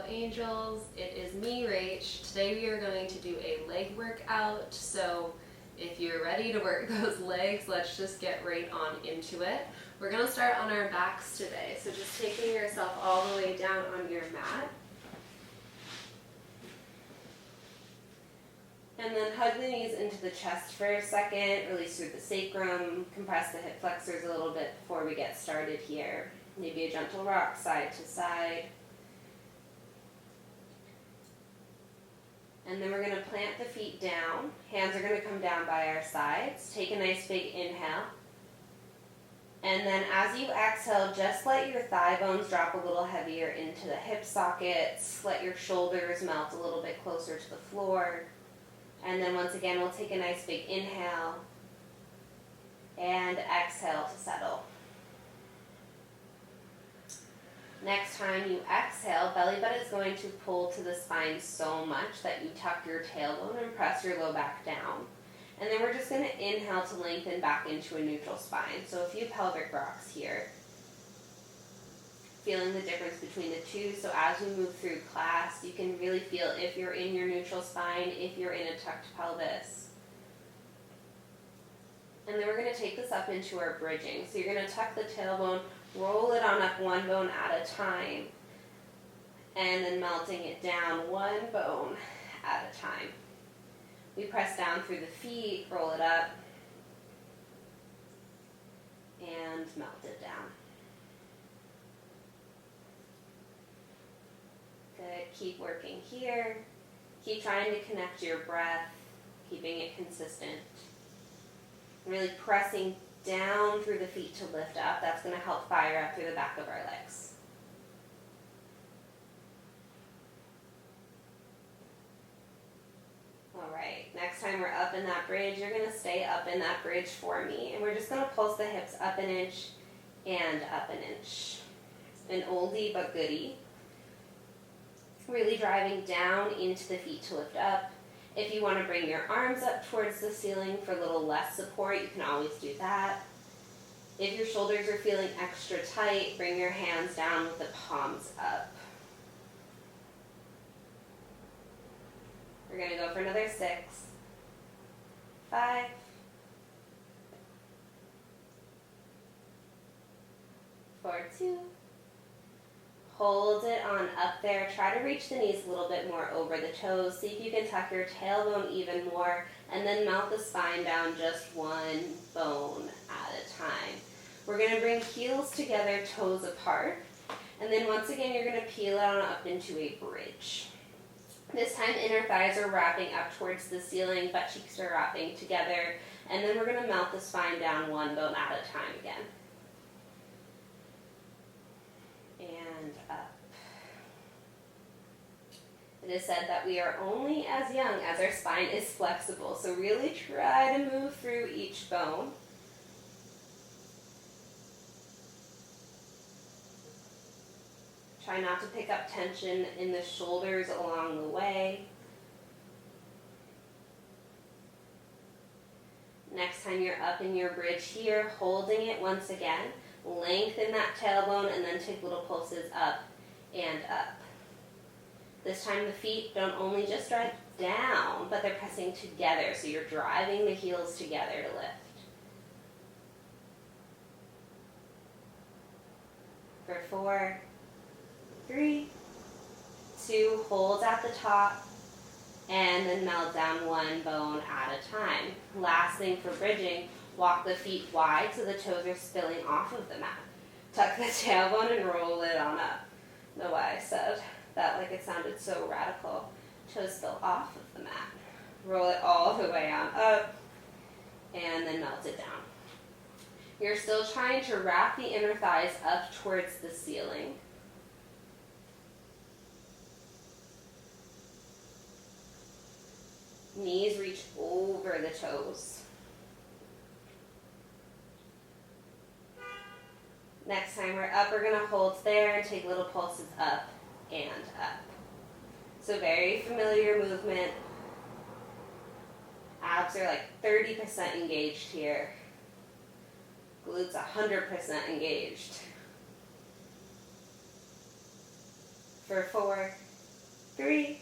Angels. It is me, Rach. Today we are going to do a leg workout, so if you're ready to work those legs, let's just get right on into it. We're going to start on our backs today, so just taking yourself all the way down on your mat. And then hug the knees into the chest for a second, release through the sacrum, compress the hip flexors a little bit before we get started here. Maybe a gentle rock side to side. And then we're going to plant the feet down. Hands are going to come down by our sides. Take a nice big inhale. And then as you exhale, just let your thigh bones drop a little heavier into the hip sockets. Let your shoulders melt a little bit closer to the floor. And then once again, we'll take a nice big inhale and exhale to settle. Next time you exhale, belly button is going to pull to the spine so much that you tuck your tailbone and press your low back down. And then we're just going to inhale to lengthen back into a neutral spine. So a few pelvic rocks here. Feeling the difference between the two. So as we move through class, you can really feel if you're in your neutral spine, if you're in a tucked pelvis. And then we're going to take this up into our bridging. So you're going to tuck the tailbone, roll it on up one bone at a time, and then melting it down one bone at a time. We press down through the feet, roll it up, and melt it down. Good. Keep working here. Keep trying to connect your breath, keeping it consistent. Really pressing down through the feet to lift up. That's going to help fire up through the back of our legs. All right, next time we're up in that bridge, you're going to stay up in that bridge for me. And we're just going to pulse the hips up an inch and up an inch. An oldie but goodie. Really driving down into the feet to lift up. If you want to bring your arms up towards the ceiling for a little less support, you can always do that. If your shoulders are feeling extra tight, bring your hands down with the palms up. We're going to go for another 6, 5, 4, 2. Hold it on up there. Try to reach the knees a little bit more over the toes. See if you can tuck your tailbone even more, and then melt the spine down just one bone at a time. We're going to bring heels together, toes apart, and then once again you're going to peel it on up into a bridge. This time inner thighs are wrapping up towards the ceiling, butt cheeks are wrapping together, and then we're going to melt the spine down one bone at a time again. And up. It is said that we are only as young as our spine is flexible, so really try to move through each bone. Try not to pick up tension in the shoulders along the way. Next time you're up in your bridge here, holding it once again. Lengthen that tailbone and then take little pulses up and up. This time the feet don't only just drive down, but they're pressing together, so you're driving the heels together to lift. For 4, 3, 2, hold at the top, and then melt down one bone at a time. Last thing for bridging, walk the feet wide so the toes are spilling off of the mat. Tuck the tailbone and roll it on up. Know why I said that like it sounded so radical. Toes spill off of the mat. Roll it all the way on up, and then melt it down. You're still trying to wrap the inner thighs up towards the ceiling. Knees reach over the toes. Next time we're up, we're going to hold there and take little pulses up and up. So very familiar movement. Abs are like 30% engaged here. Glutes 100% engaged. For 4, 3,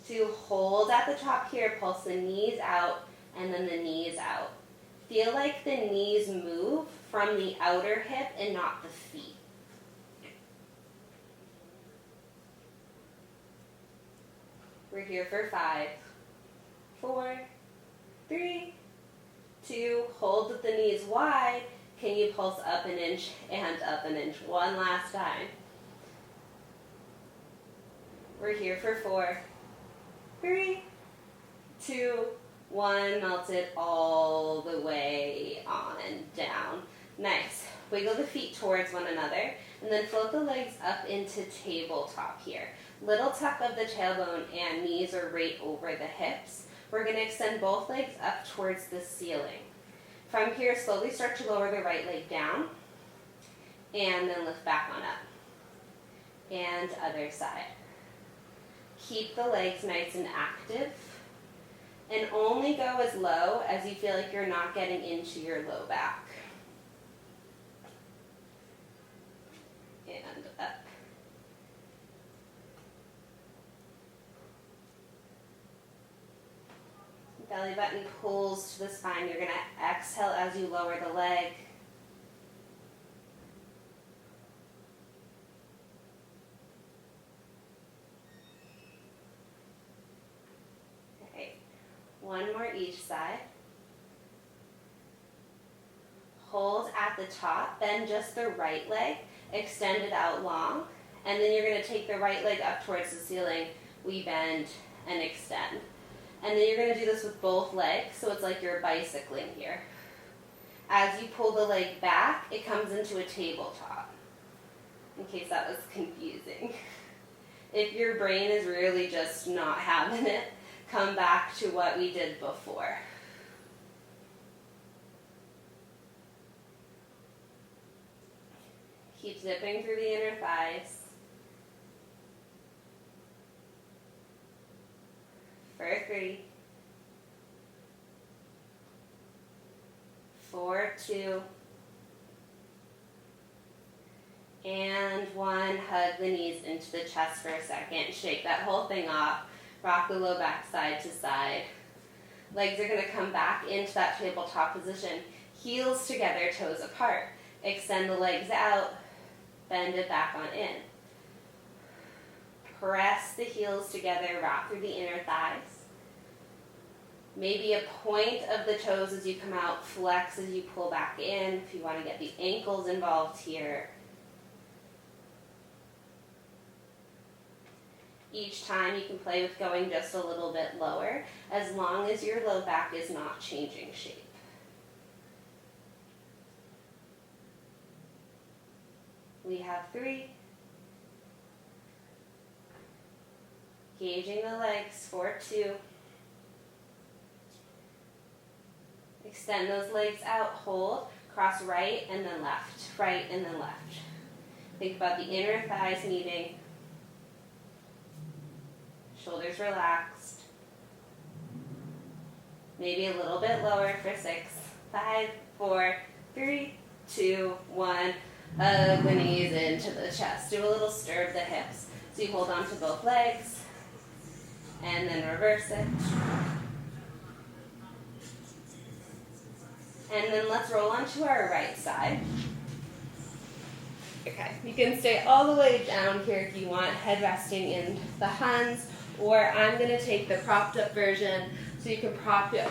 2, hold at the top here, pulse the knees out, and then the knees out. Feel like the knees move from the outer hip and not the feet. We're here for 5, 4, 3, 2, hold with the knees wide. Can you pulse up an inch and up an inch? One last time. We're here for 4, 3, 2, 1. Melt it all the way on down. Nice. Wiggle the feet towards one another, and then float the legs up into tabletop here. Little tuck of the tailbone and knees are right over the hips. We're going to extend both legs up towards the ceiling. From here, slowly start to lower the right leg down, and then lift back on up. And other side. Keep the legs nice and active, and only go as low as you feel like you're not getting into your low back. And up. Belly button pulls to the spine. You're going to exhale as you lower the leg. Okay, one more each side. Hold at the top, bend just the right leg, extend it out long, and then you're going to take the right leg up towards the ceiling. We bend and extend. And then you're going to do this with both legs, so it's like you're bicycling here. As you pull the leg back, it comes into a tabletop, in case that was confusing. If your brain is really just not having it, come back to what we did before. Keep zipping through the inner thighs. For 3, 4, 2, and 1. Hug the knees into the chest for a second. Shake that whole thing off. Rock the low back side to side. Legs are going to come back into that tabletop position. Heels together, toes apart. Extend the legs out. Bend it back on in. Press the heels together, wrap through the inner thighs. Maybe a point of the toes as you come out, flex as you pull back in. If you want to get the ankles involved here. Each time you can play with going just a little bit lower, as long as your low back is not changing shape. We have 3. Engaging the legs for 2. Extend those legs out, hold, cross right and then left, right and then left. Think about the inner thighs meeting. Shoulders relaxed. Maybe a little bit lower for 6, 5, 4, 3, 2, 1. Hug the knees into the chest. Do a little stir of the hips. So you hold on to both legs. And then reverse it. And then let's roll onto our right side. Okay, you can stay all the way down here if you want, head resting in the hands, or I'm going to take the propped up version so you can prop it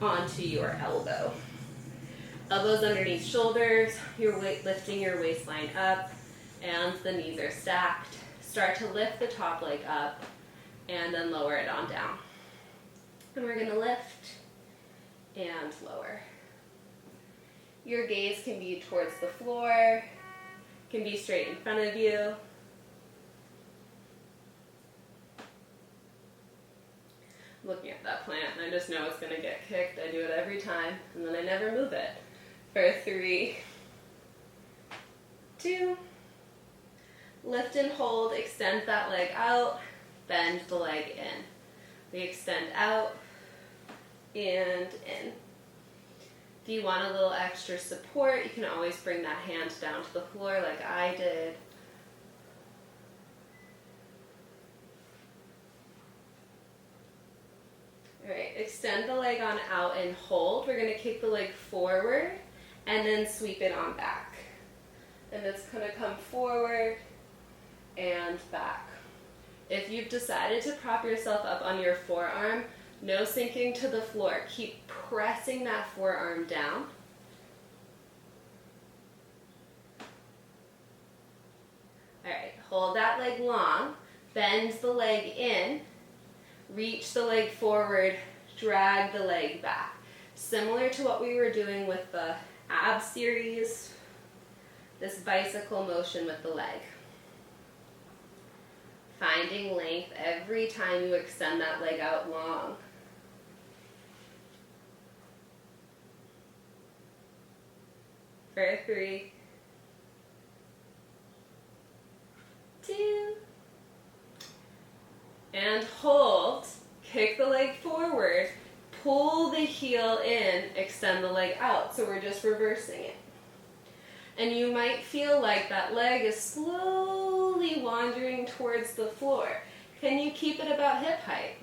onto your elbow. Elbows underneath shoulders, your weight lifting your waistline up, and the knees are stacked. Start to lift the top leg up, and then lower it on down. And we're going to lift and lower. Your gaze can be towards the floor, can be straight in front of you. Looking at that plant, and I just know it's going to get kicked. I do it every time, and then I never move it. For 3, 2, lift and hold, extend that leg out, bend the leg in. We extend out and in. If you want a little extra support, you can always bring that hand down to the floor like I did. Extend the leg on out and hold. We're going to kick the leg forward and then sweep it on back. And it's going to come forward and back. If you've decided to prop yourself up on your forearm, no sinking to the floor. Keep pressing that forearm down. All right, hold that leg long, bend the leg in, reach the leg forward, drag the leg back. Similar to what we were doing with the ab series, this bicycle motion with the leg. Finding length every time you extend that leg out long. For 3, 2, and hold. Kick the leg forward, pull the heel in, extend the leg out. So we're just reversing it. And you might feel like that leg is slowly wandering towards the floor. Can you keep it about hip height?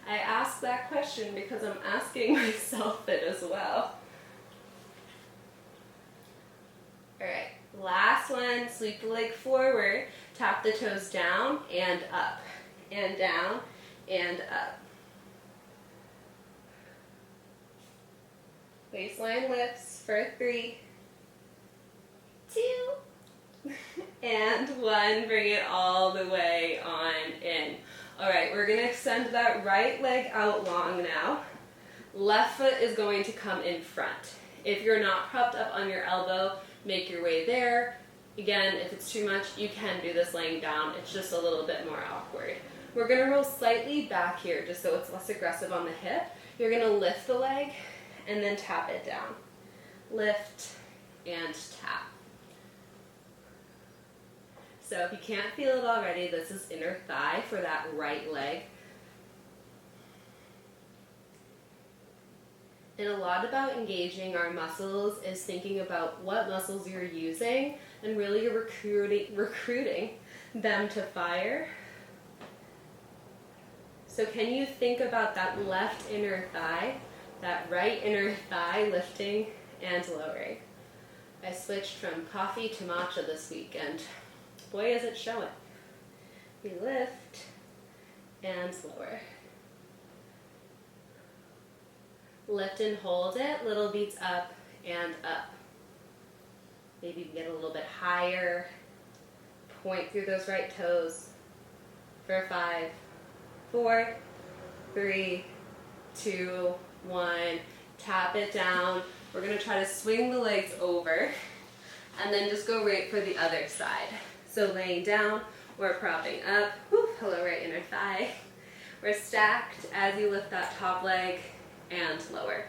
I ask that question because I'm asking myself it as well. All right, last one, sweep the leg forward, tap the toes down and up, and down and up. Waistline lifts for 3, 2, and 1. Bring it all the way on in. All right, we're going to extend that right leg out long now. Left foot is going to come in front. If you're not propped up on your elbow, make your way there. Again, if it's too much, you can do this laying down. It's just a little bit more awkward. We're going to roll slightly back here just so it's less aggressive on the hip. You're going to lift the leg and then tap it down. Lift and tap. So if you can't feel it already, this is inner thigh for that right leg. And a lot about engaging our muscles is thinking about what muscles you're using and really recruiting them to fire. So can you think about that left inner thigh, that right inner thigh lifting and lowering? I switched from coffee to matcha this weekend. Boy, is it showing. We lift and lower. Lift and hold it, little beats up and up. Maybe get a little bit higher. Point through those right toes. For 5, 4, 3, 2, 1. Tap it down. We're going to try to swing the legs over and then just go right for the other side. So laying down, we're propping up. Whew, hello, right inner thigh. We're stacked as you lift that top leg and lower.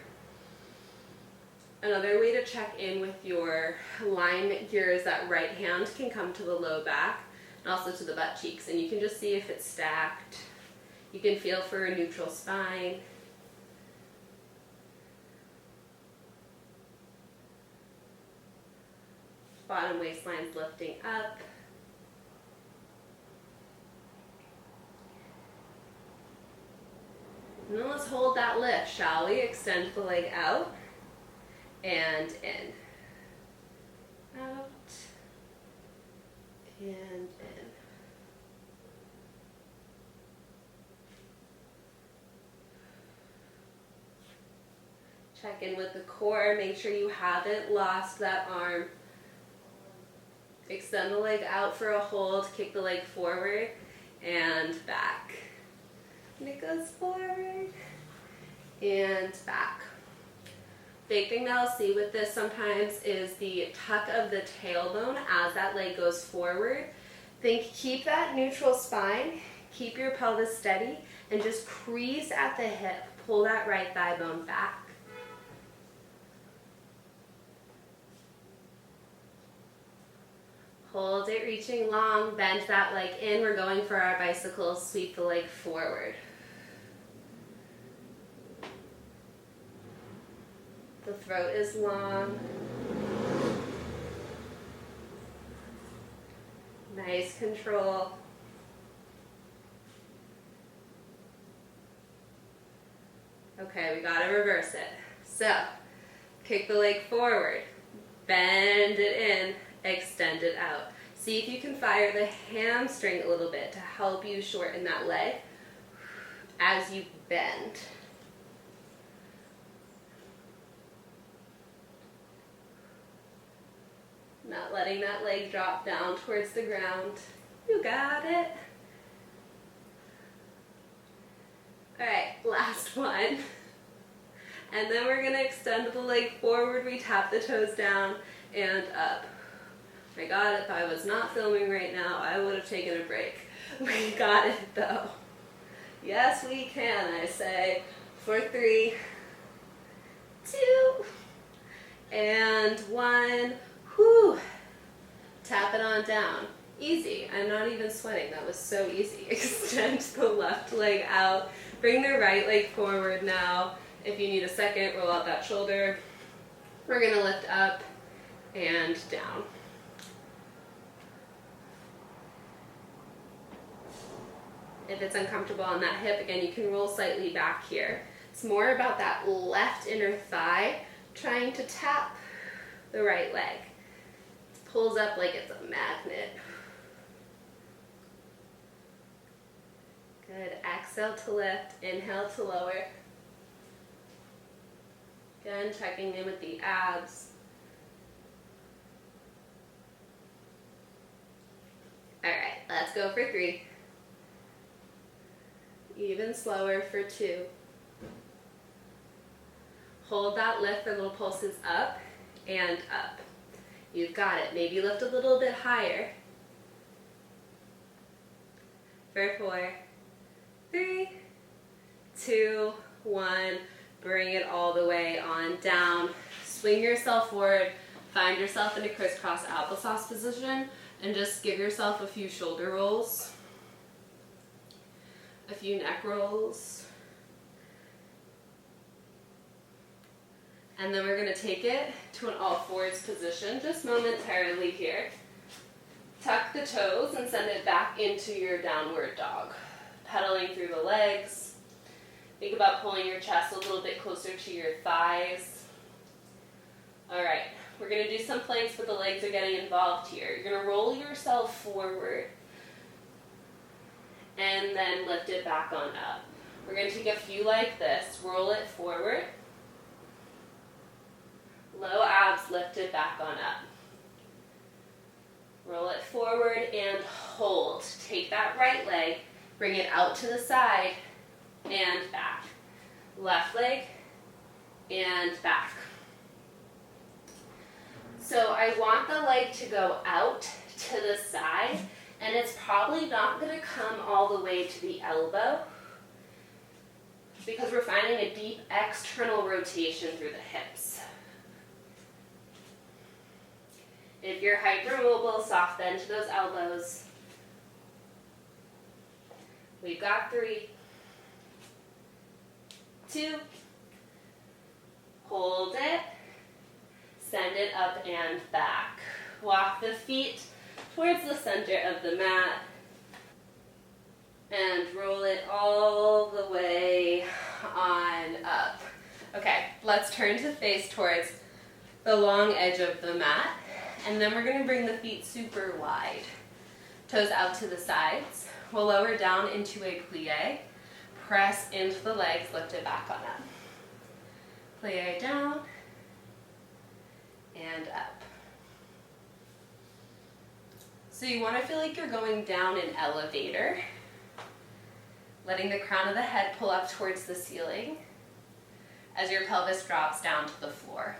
Another way to check in with your alignment here is that right hand can come to the low back and also to the butt cheeks, and you can just see if it's stacked. You can feel for a neutral spine. Bottom waistline's lifting up. And then let's hold that lift, shall we? Extend the leg out and in. Out and in. Check in with the core. Make sure you haven't lost that arm. Extend the leg out for a hold. Kick the leg forward and back. And it goes forward and back. Big thing that I'll see with this sometimes is the tuck of the tailbone as that leg goes forward. Keep that neutral spine, keep your pelvis steady, and just crease at the hip. Pull that right thigh bone back. Hold it, reaching long, bend that leg in. We're going for our bicycle, sweep the leg forward. The throat is long. Nice control. Okay, we gotta reverse it. So, kick the leg forward, bend it in, extend it out. See if you can fire the hamstring a little bit to help you shorten that leg as you bend. Not letting that leg drop down towards the ground. You got it. All right, last one. And then we're gonna extend the leg forward. We tap the toes down and up. My God, if I was not filming right now, I would have taken a break. We got it though. Yes, we can, I say. For 3, 2, and 1. Whew. Tap it on down. Easy. I'm not even sweating. That was so easy. Extend the left leg out. Bring the right leg forward now. If you need a second, roll out that shoulder. We're going to lift up and down. If it's uncomfortable on that hip, again, you can roll slightly back here. It's more about that left inner thigh trying to tap the right leg. It pulls up like it's a magnet. Good. Exhale to lift, inhale to lower. Again, checking in with the abs. All right, let's go for 3. Even slower for 2. Hold that lift for little pulses up and up. You've got it. Maybe lift a little bit higher. For 4, 3, 2, 1. Bring it all the way on down. Swing yourself forward. Find yourself in a crisscross applesauce position and just give yourself a few shoulder rolls, a few neck rolls. And then we're going to take it to an all-fours position just momentarily here. Tuck the toes and send it back into your downward dog. Pedaling through the legs. Think about pulling your chest a little bit closer to your thighs. All right, we're going to do some planks, but the legs are getting involved here. You're going to roll yourself forward and then lift it back on up. We're going to take a few like this. Roll it forward. Low abs, lift it back on up. Roll it forward and hold. Take that right leg, bring it out to the side and back. Left leg and back. So I want the leg to go out to the side, and it's probably not going to come all the way to the elbow because we're finding a deep external rotation through the hips. If you're hypermobile, soft bend to those elbows. We've got 3, 2, hold it, send it up and back. Walk the feet towards the center of the mat and roll it all the way on up. Okay, let's turn to face towards the long edge of the mat, and then we're going to bring the feet super wide. Toes out to the sides. We'll lower down into a plie. Press into the legs, lift it back on up. Plie down and up. So you want to feel like you're going down an elevator, letting the crown of the head pull up towards the ceiling as your pelvis drops down to the floor.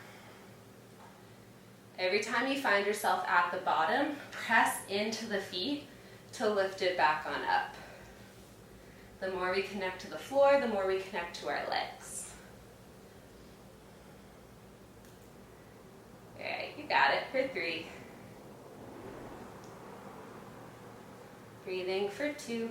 Every time you find yourself at the bottom, press into the feet to lift it back on up. The more we connect to the floor, the more we connect to our legs. All right, you got it for 3. Breathing for 2.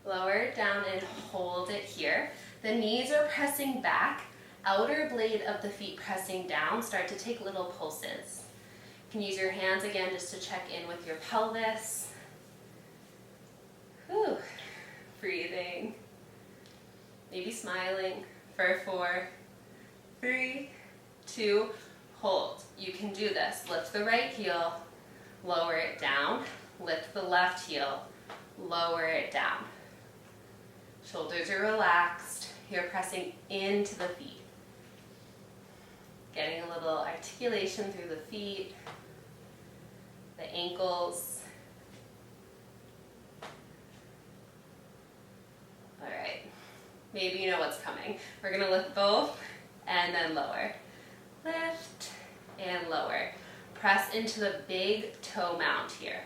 Lower it down and hold it here. The knees are pressing back. Outer blade of the feet pressing down. Start to take little pulses. You can use your hands again just to check in with your pelvis. Whew. breathing, maybe smiling for 4, 3, 2, hold. You can do this. Lift the right heel, lower it down, lift the left heel, lower it down. Shoulders are relaxed. You're pressing into the feet. Getting a little articulation through the feet, the ankles. All right, maybe you know what's coming. We're gonna lift both and then lower. Lift and lower. Press into the big toe mount here.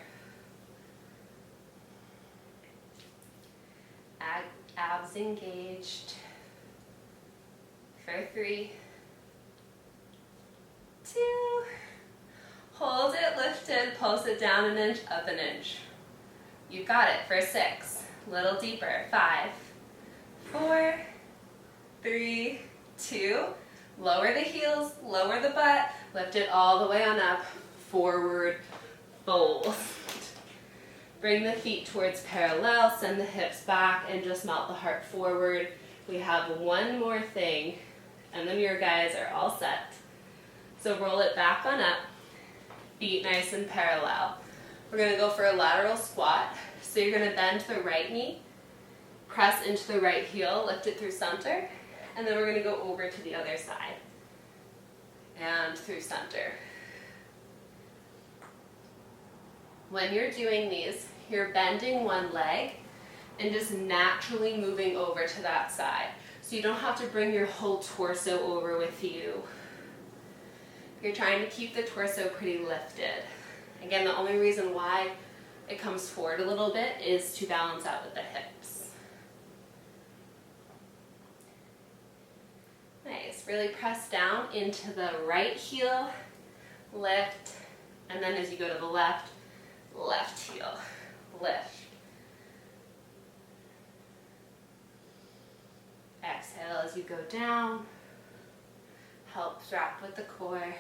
Abs engaged. For 3, 2, hold it lifted, pulse it down an inch, up an inch. You've got it for 6, little deeper, 5, 4, 3, 2, lower the heels, lower the butt, lift it all the way on up, forward fold. Bring the feet towards parallel, send the hips back, and just melt the heart forward. We have one more thing, and then your guys are all set. So roll it back on up, feet nice and parallel. We're gonna go for a lateral squat. So you're gonna bend the right knee, press into the right heel, lift it through center, and then we're gonna go over to the other side. And through center. When you're doing these, you're bending one leg and just naturally moving over to that side. So you don't have to bring your whole torso over with you. You're trying to keep the torso pretty lifted. Again, the only reason why it comes forward a little bit is to balance out with the hips. Nice, really press down into the right heel, lift, and then as you go to the left, left heel, lift. Exhale as you go down, helps wrap with the core.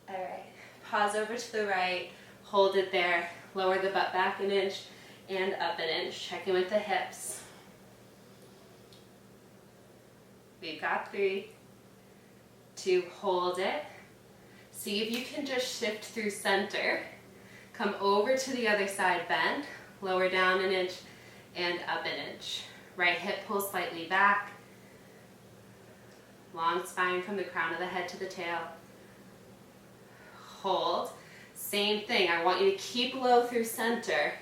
All right, pause over to the right, hold it there, lower the butt back an inch and up an inch. Check in with the hips. We've got 3, 2, hold it. See if you can just shift through center. Come over to the other side, bend, lower down an inch and up an inch. Right hip pulls slightly back. Long spine from the crown of the head to the tail. Hold. Same thing. I want you to keep low through center,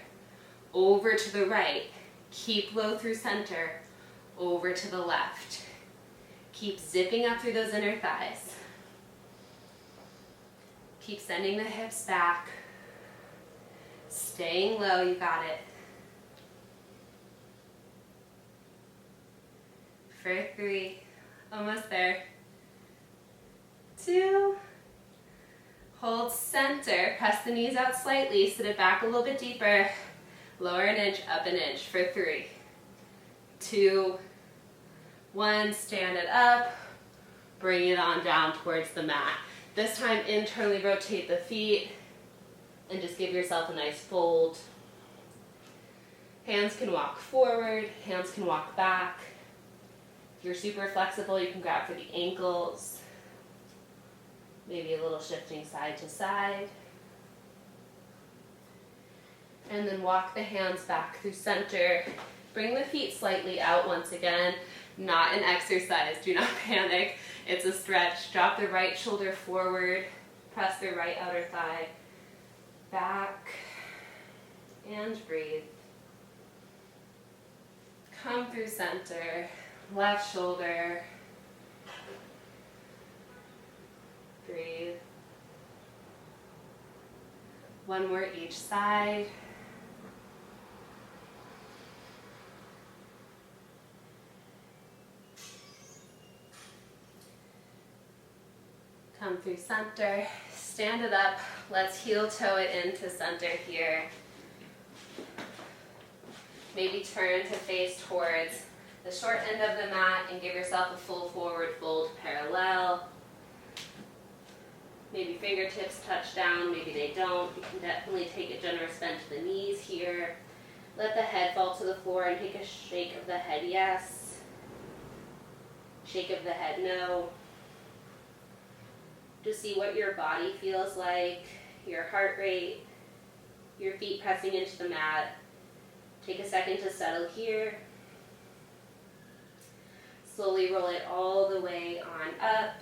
over to the right. Keep low through center, over to the left. Keep zipping up through those inner thighs. Keep sending the hips back. Staying low, you got it. For 3, almost there. 2, hold center, press the knees out slightly, sit it back a little bit deeper. Lower an inch, up an inch for 3, 2, 1, stand it up, bring it on down towards the mat. This time internally rotate the feet and just give yourself a nice fold. Hands can walk forward, hands can walk back. If you're super flexible, you can grab for the ankles. Maybe a little shifting side to side. And then walk the hands back through center. Bring the feet slightly out once again. Not an exercise, do not panic. It's a stretch. Drop the right shoulder forward. Press the right outer thigh back. And breathe. Come through center. Left shoulder. Breathe. One more each side. Come through center, stand it up. Let's heel toe it into center here. Maybe turn to face towards the short end of the mat and give yourself a full forward fold parallel. Maybe face fingertips touch down, maybe they don't. You can definitely take a generous bend to the knees here. Let the head fall to the floor and take a shake of the head, yes. Shake of the head, no. Just see what your body feels like, your heart rate, your feet pressing into the mat. Take a second to settle here. Slowly roll it all the way on up.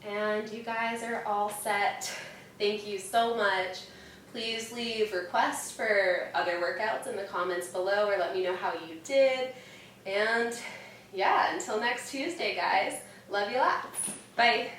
And you guys are all set. Thank you so much. Please leave requests for other workouts in the comments below or let me know how you did. And yeah, until next Tuesday, guys. Love you lots. Bye.